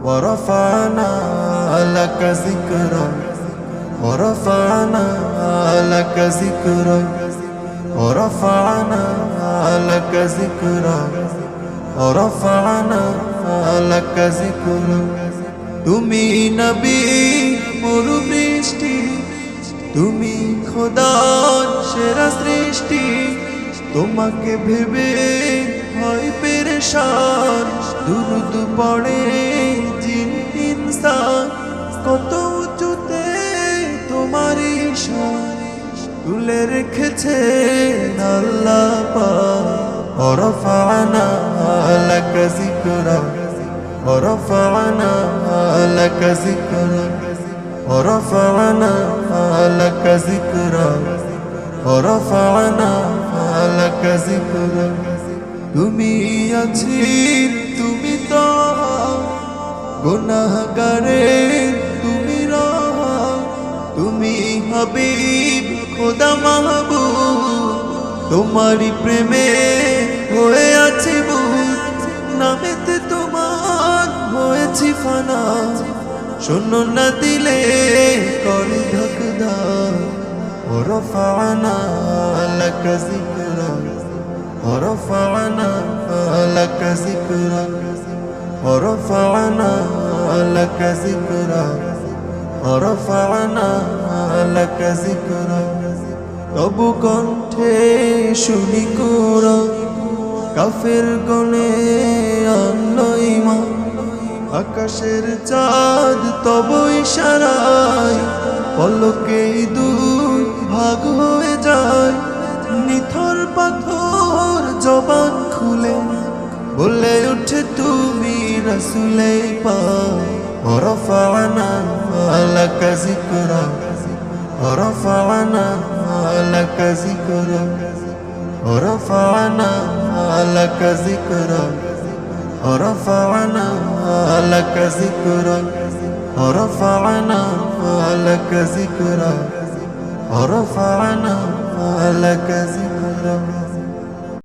ورفعنا لك ذكرك ورفعنا لك ذكرك ورفعنا لك ذكرك ورفعنا لك ذكرك তুমি নবী মোর বৃষ্টি তুমি খোদার সেরা সৃষ্টি তোমাকে ভেবে হয় পেরেশান দুরুদ পড়ে জিন ইনসান কত উঁচুতে তোমারই শান তুলে রেখেছে আল্লাহ পাক ورفعنا لك ذكرك ورفعنا لك ذكرك ورفعنا لك ذكرك ورفعنا لك ذكرك তুমি আছিস তুমি তো গুনাহগারের তুমি রহম তুমি হাবিব খোদা মাহবুব তোমারই প্রেমে হয়ে আছি বুঝ নামেতে তোমার হয়েছি ফানা শোনো না দিলে করে ধকদার ورفعنا لك ذكرك ورفعنا لك ذكرك ورفعنا لك ذكرك ورفعنا لك ذكرك তবু কণ্ঠে শুনি কোরআন কাফের গনে আনলো ঈমান আকাশের চাঁদ তব ইশারায় পলকেই দুই ভাগ হয়ে যায় নিথর পাথর জবান খুলে বলে ওঠে তুমি রাসূলে পাক ورفعنا لك ذكرك ورفعنا لك ذكرك ورفعنا لك ذكرك ورفعنا لك ذكرك ورفعنا لك ذكرك ورفعنا لك ذكرك